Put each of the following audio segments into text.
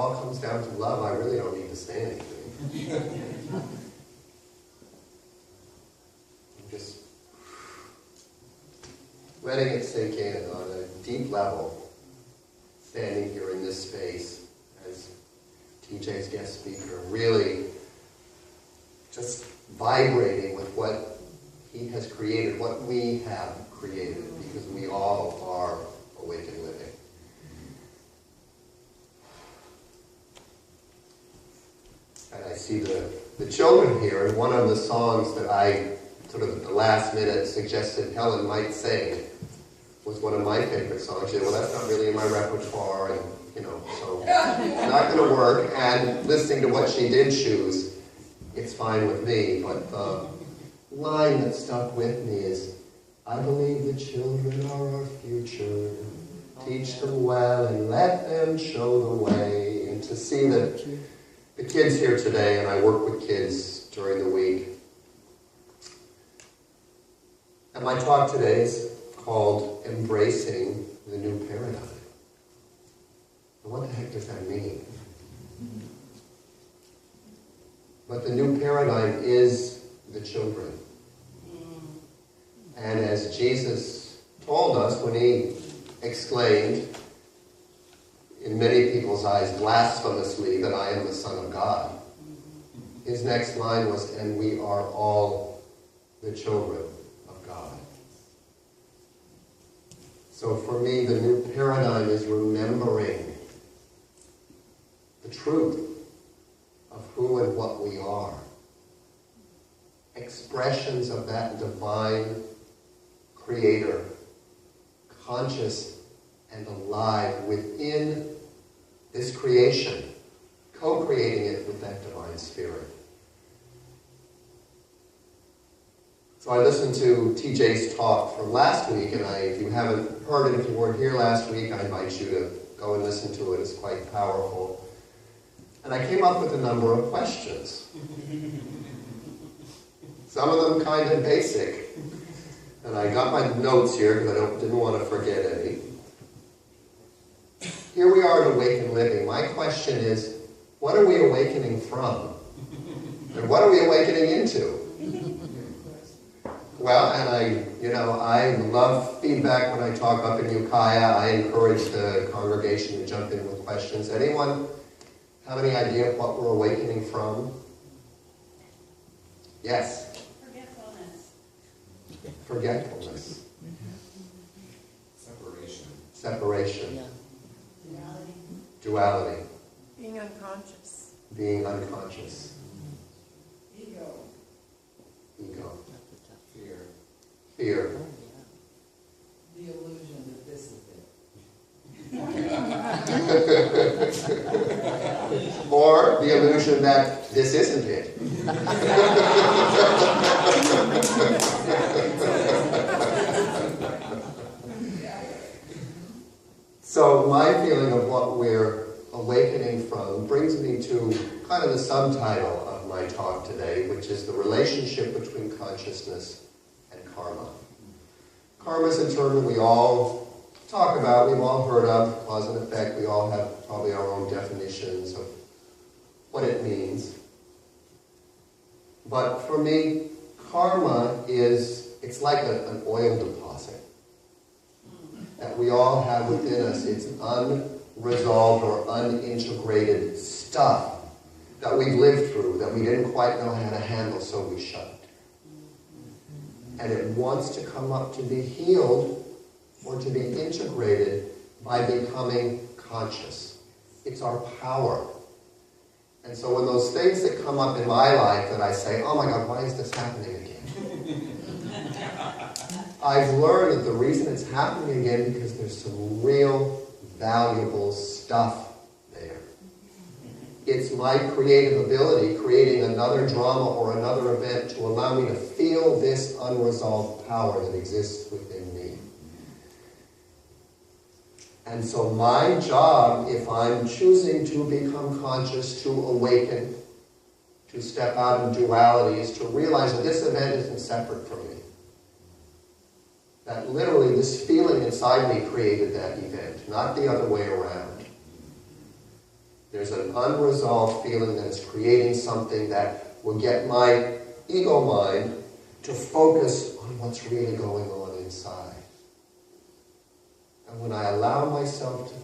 all comes down to love, I really don't need to say anything. I'm just letting it sink in on a deep level, standing here in this space as TJ's guest speaker, really just vibrating with what he has created, what we have created, because we all are awakened living. And I see the children here, and one of the songs that I sort of at the last minute suggested Helen might sing was one of my favorite songs. She said, well, that's not really in my repertoire, and so it's not going to work. And listening to what she did choose, it's fine with me. But the line that stuck with me is, I believe the children are our future. Teach them well and let them show the way. And to see that the kids here today, and I work with kids during the week. And my talk today is called Embracing the New Paradigm. And what the heck does that mean? But the new paradigm is the children. And as Jesus told us when he exclaimed, in many people's eyes, blasphemously, that I am the Son of God. His next line was, and we are all the children of God. So for me, the new paradigm is remembering the truth of who and what we are. Expressions of that divine creator, conscious and alive within this creation, co-creating it with that divine spirit. So I listened to TJ's talk from last week, and if you haven't heard it, if you weren't here last week, I invite you to go and listen to it. It's quite powerful. And I came up with a number of questions. Some of them kind of basic. And I got my notes here because I didn't want to forget any. Here we are at Awakened Living. My question is, what are we awakening from? And what are we awakening into? Well, and I love feedback when I talk up in Ukiah. I encourage the congregation to jump in with questions. Anyone have any idea of what we're awakening from? Yes? Forgetfulness. Separation. Yeah. Duality. Being unconscious. Being unconscious. Ego. Fear. Oh, The illusion that this is it. Or the illusion that this isn't it. So my feeling of what we're awakening from brings me to kind of the subtitle of my talk today, which is the relationship between consciousness and karma. Karma is a term that we all talk about, we've all heard of, cause and effect. We all have probably our own definitions of what it means. But for me, karma it's like an oil deposit that we all have within us. It's unresolved or unintegrated stuff that we've lived through, that we didn't quite know how to handle, so we shoved. And it wants to come up to be healed or to be integrated by becoming conscious. It's our power. And so when those things that come up in my life that I say, oh my God, why is this happening again? I've learned that the reason it's happening again because there's some real valuable stuff there. It's my creative ability creating another drama or another event to allow me to feel this unresolved power that exists within me. And so my job, if I'm choosing to become conscious, to awaken, to step out of duality, is to realize that this event isn't separate from me. That literally this feeling inside me created that event, not the other way around. There's an unresolved feeling that is creating something that will get my ego mind to focus on what's really going on inside. And when I allow myself to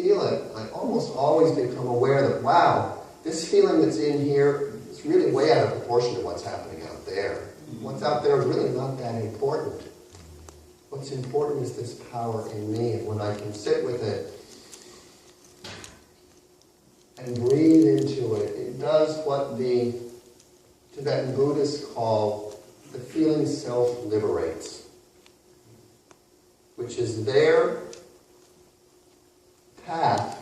feel it, I almost always become aware that, wow, this feeling that's in here is really way out of proportion to what's happening out there. What's out there is really not that important. What's important is this power in me, and when I can sit with it and breathe into it, it does what the Tibetan Buddhists call the feeling self liberates, which is their path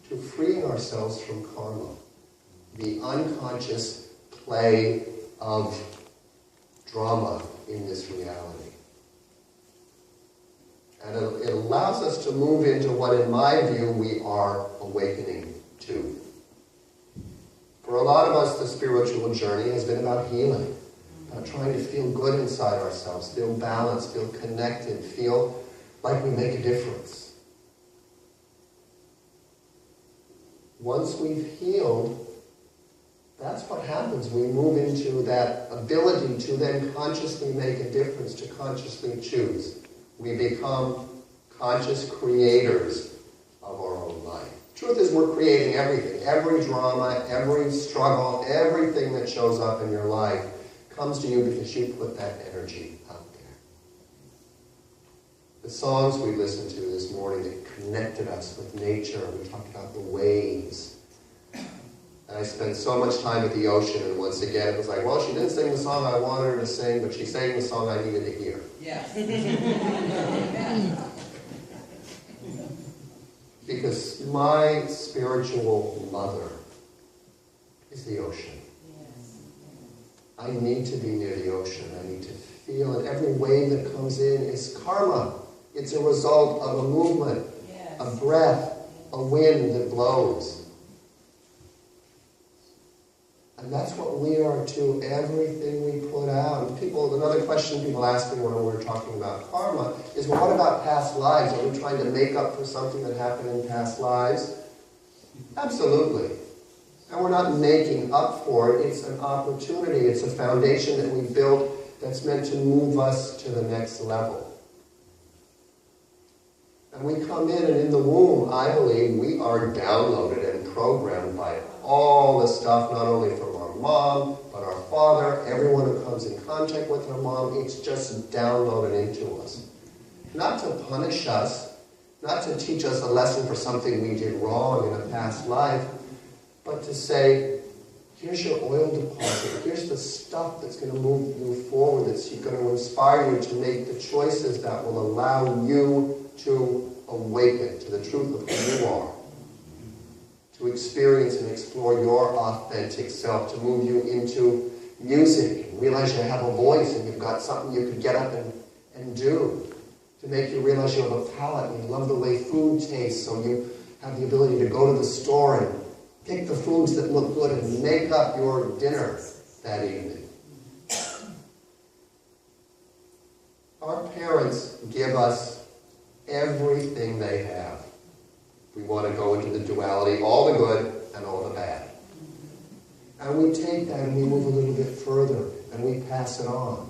to freeing ourselves from karma, the unconscious play of drama in this reality. And it allows us to move into what, in my view, we are awakening to. For a lot of us, the spiritual journey has been about healing, about trying to feel good inside ourselves, feel balanced, feel connected, feel like we make a difference. Once we've healed, that's what happens. We move into that ability to then consciously make a difference, to consciously choose. We become conscious creators of our own life. Truth is, we're creating everything. Every drama, every struggle, everything that shows up in your life comes to you because you put that energy out there. The songs we listened to this morning that connected us with nature, we talked about the waves. And I spent so much time at the ocean, and once again it was like, well, she didn't sing the song I wanted her to sing, but she sang the song I needed to hear. Yes. Because my spiritual mother is the ocean. I need to be near the ocean. I need to feel it. Every wave that comes in is karma. It's a result of a movement, a breath, a wind that blows. And that's what we are to everything we put out. And another question people ask me when we're talking about karma is, well, what about past lives? Are we trying to make up for something that happened in past lives? Absolutely. And we're not making up for it. It's an opportunity. It's a foundation that we built that's meant to move us to the next level. And we come in, and in the womb, I believe, we are downloaded and programmed by all the stuff, not only from our mom, but our father, everyone who comes in contact with our mom. It's just downloaded into us. Not to punish us, not to teach us a lesson for something we did wrong in a past life, but to say, here's your oil deposit, here's the stuff that's going to move you forward, that's going to inspire you to make the choices that will allow you to awaken to the truth of who you are, to experience and explore your authentic self, to move you into music and realize you have a voice and you've got something you could get up and do, to make you realize you have a palate and you love the way food tastes, so you have the ability to go to the store and pick the foods that look good and make up your dinner that evening. Our parents give us everything they have. We want to go into the duality, all the good and all the bad. And we take that and we move a little bit further and we pass it on.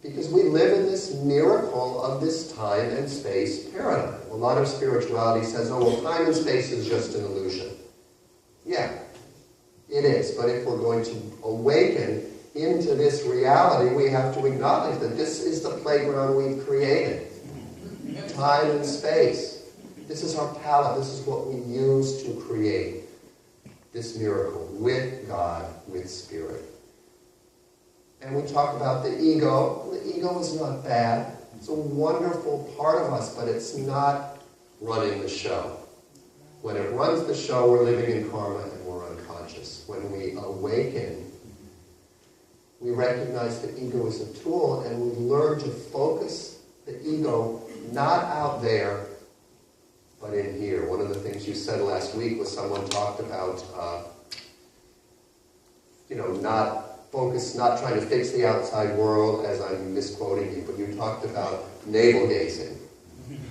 Because we live in this miracle of this time and space paradigm. A lot of spirituality says, oh, well, time and space is just an illusion. Yeah, it is. But if we're going to awaken into this reality, we have to acknowledge that this is the playground we've created. Time and space. This is our palette. This is what we use to create this miracle with God, with Spirit. And we talk about the ego. The ego is not bad. It's a wonderful part of us, but it's not running the show. When it runs the show, we're living in karma and we're unconscious. When we awaken, we recognize the ego as a tool, and we learn to focus the ego not out there, but in here. One of the things you said last week was someone talked about, not trying to fix the outside world, as I'm misquoting you, but you talked about navel gazing.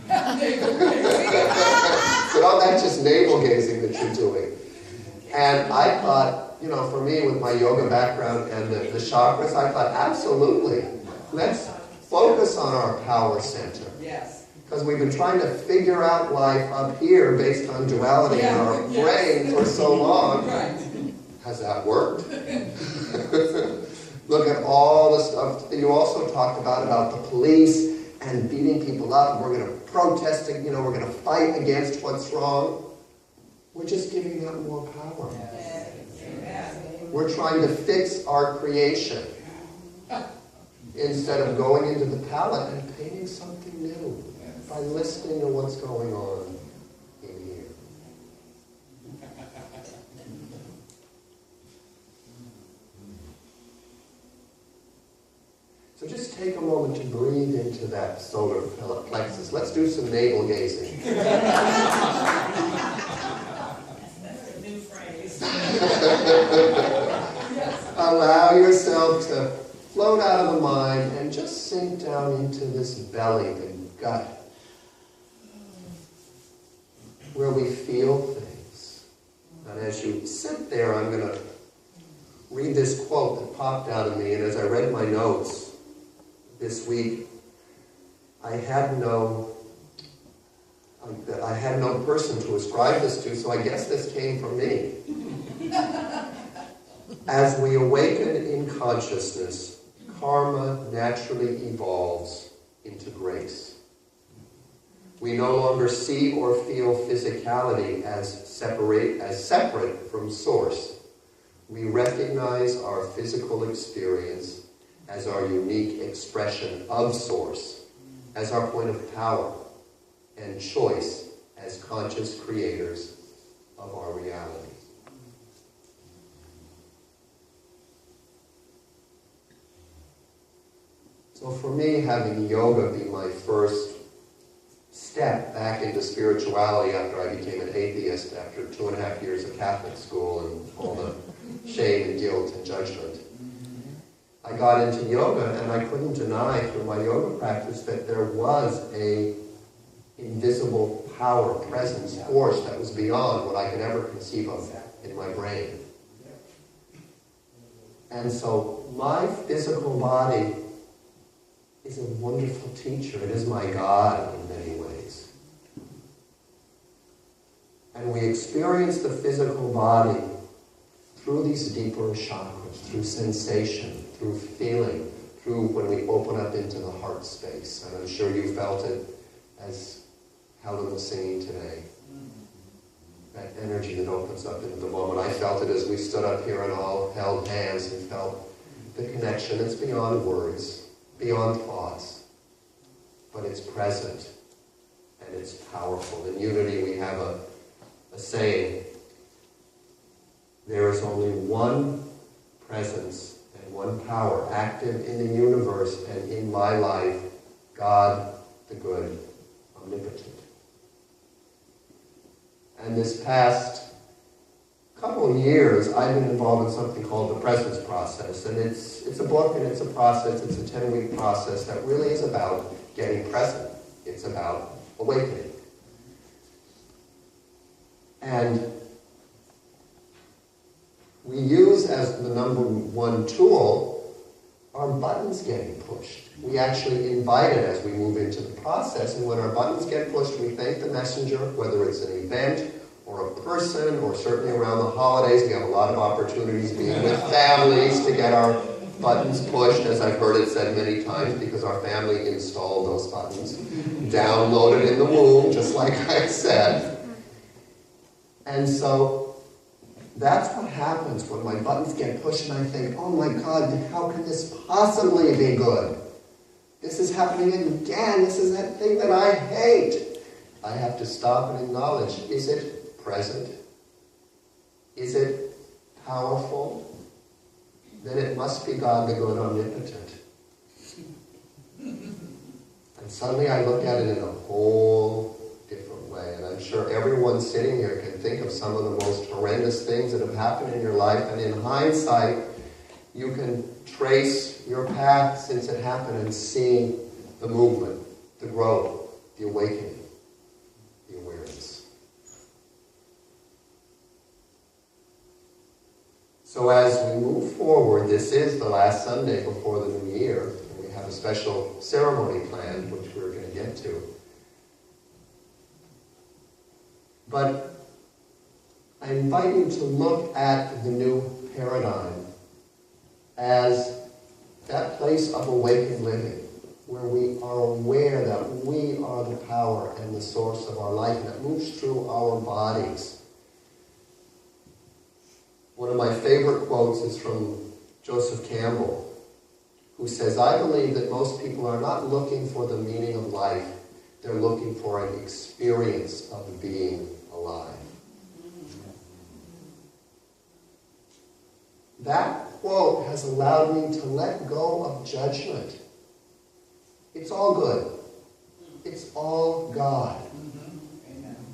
Navel gazing. So that's just navel gazing that you're doing. And I thought, you know, for me with my yoga background and the chakras, I thought, absolutely, let's focus on our power center. Yes. Because we've been trying to figure out life up here based on duality in our brain for so long. Right. Has that worked? Look at all the stuff that you also talked about the police and beating people up. And we're going to protest, you know, we're going to fight against what's wrong. We're just giving up more power. We're trying to fix our creation instead of going into the palette and painting something new by listening to what's going on in here. So just take a moment to breathe into that solar plexus. Let's do some navel gazing. New phrase. Allow yourself to float out of the mind and just sink down into this belly, the gut, where we feel things. And as you sit there, I'm going to read this quote that popped out of me, and as I read my notes this week, I had no person to ascribe this to, so I guess this came from me. As we awaken in consciousness, karma naturally evolves into grace. We no longer see or feel physicality as separate from source. We recognize our physical experience as our unique expression of source, as our point of power and choice as conscious creators of our reality. So for me, having yoga be my first step back into spirituality after I became an atheist after 2.5 years of Catholic school and all the shame and guilt and judgment, I got into yoga, and I couldn't deny through my yoga practice that there was a invisible power, presence, force that was beyond what I could ever conceive of in my brain. And so my physical body is a wonderful teacher. It is my God in many ways. And we experience the physical body through these deeper chakras, through sensation, through feeling, through when we open up into the heart space. And I'm sure you felt it as Helen was singing today. That energy that opens up into the moment. I felt it as we stood up here and all held hands and felt the connection that's beyond words, beyond thoughts, but it's present and it's powerful. In unity we have a saying, there is only one presence and one power active in the universe and in my life, God the good, omnipotent. And this past couple of years, I've been involved in something called the Presence Process. And it's a book and it's a process, it's a 10-week process that really is about getting present. It's about awakening. And we use as the number one tool our buttons getting pushed. We actually invite it as we move into the process, and when our buttons get pushed, we thank the messenger, whether it's an event or a person, or certainly around the holidays. We have a lot of opportunities being with families to get our buttons pushed, as I've heard it said many times, because our family installed those buttons, downloaded in the womb, just like I said. And so that's what happens when my buttons get pushed and I think, oh my God, how can this possibly be good? This is happening again. This is that thing that I hate. I have to stop and acknowledge, is it present? Is it powerful? Then it must be God the good omnipotent. And suddenly I look at it in a whole different way. And I'm sure everyone sitting here can think of some of the most horrendous things that have happened in your life. And in hindsight, you can trace your path since it happened and see the movement, the growth, the awakening, the awareness. So as we move forward, this is the last Sunday before the new year, and we have a special ceremony planned, which we're going to get to. But I invite you to look at the new paradigm as that place of awakened living, where we are aware that we are the power and the source of our life, and that moves through our bodies. One of my favorite quotes is from Joseph Campbell, who says, "I believe that most people are not looking for the meaning of life, they're looking for an experience of being alive." That quote has allowed me to let go of judgment. It's all good. It's all God. Amen.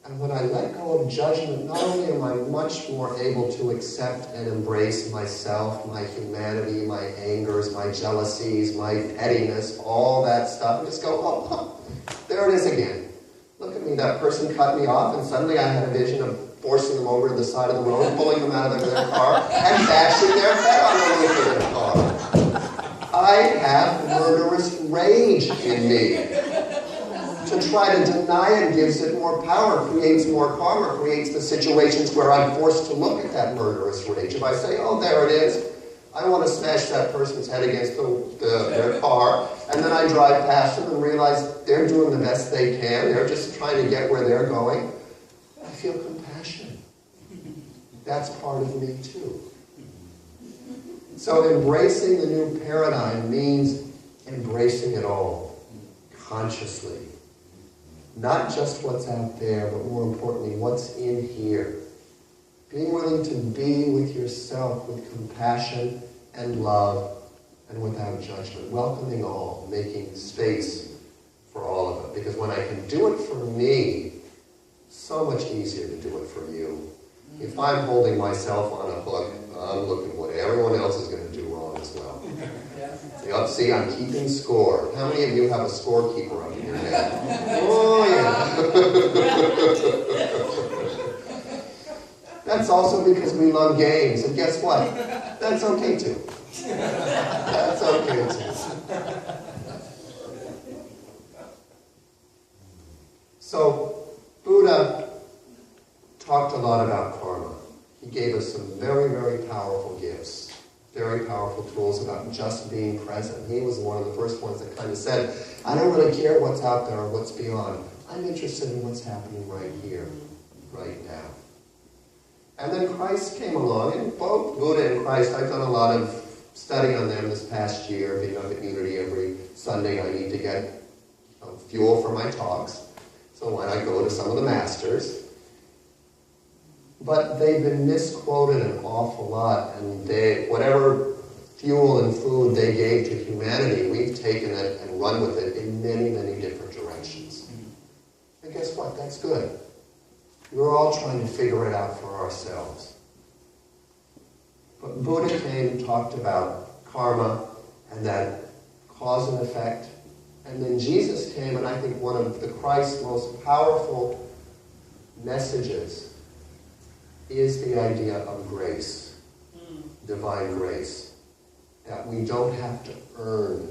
And when I let go of judgment, not only am I much more able to accept and embrace myself, my humanity, my angers, my jealousies, my pettiness, all that stuff, and just go, oh, there it is again. Look at me, that person cut me off, and suddenly I had a vision of forcing them over to the side of the road, pulling them out of their car, and bashing their head on the roof of their car. I have murderous rage in me. To try to deny it gives it more power, creates more karma, creates the situations where I'm forced to look at that murderous rage. If I say, oh, there it is, I want to smash that person's head against their car, and then I drive past them and realize they're doing the best they can, they're just trying to get where they're going, I feel compassion. That's part of me too. So embracing the new paradigm means embracing it all, consciously. Not just what's out there, but more importantly, what's in here. Being willing to be with yourself with compassion and love and without judgment. Welcoming all, making space for all of it. Because when I can do it for me, so much easier to do it for you. If I'm holding myself on a hook, I'm looking what everyone else is going to do wrong as well. See, I'm keeping score. How many of you have a scorekeeper up in your head? Oh, yeah. That's also because we love games. And guess what? That's okay too. That's okay too. So, Buddha talked a lot about karma. He gave us some very, very powerful gifts. Very powerful tools about just being present. He was one of the first ones that kind of said, I don't really care what's out there or what's beyond. I'm interested in what's happening right here, right now. And then Christ came along, and both Buddha and Christ, I've done a lot of study on them this past year, being up at Unity every Sunday. I need to get fuel for my talks. So why not go to some of the masters? But they've been misquoted an awful lot, and whatever fuel and food they gave to humanity, we've taken it and run with it in many, many different directions. And guess what? That's good. We're all trying to figure it out for ourselves. But Buddha came and talked about karma and that cause and effect. And then Jesus came, and I think one of the Christ's most powerful messages is the idea of grace, divine grace, that we don't have to earn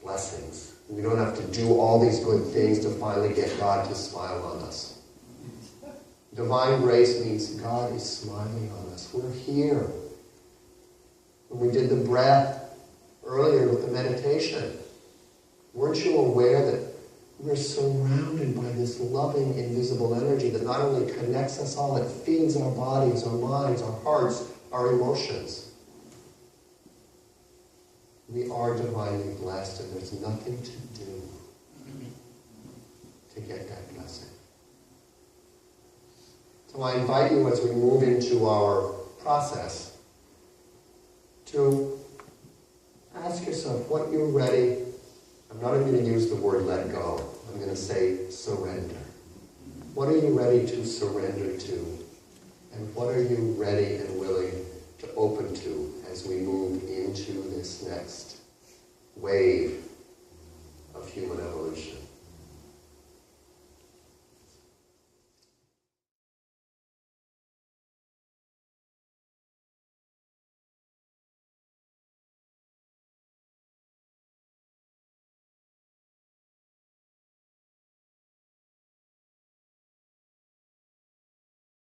blessings. We don't have to do all these good things to finally get God to smile on us. Divine grace means God is smiling on us. We're here. When we did the breath earlier with the meditation, weren't you aware that we're surrounded by this loving, invisible energy that not only connects us all, it feeds our bodies, our minds, our hearts, our emotions. We are divinely blessed, and there's nothing to do to get that blessing. So I invite you, as we move into our process, to ask yourself what you're ready. I'm not even going to use the word let go. I'm going to say surrender. What are you ready to surrender to? And what are you ready and willing to open to as we move into this next wave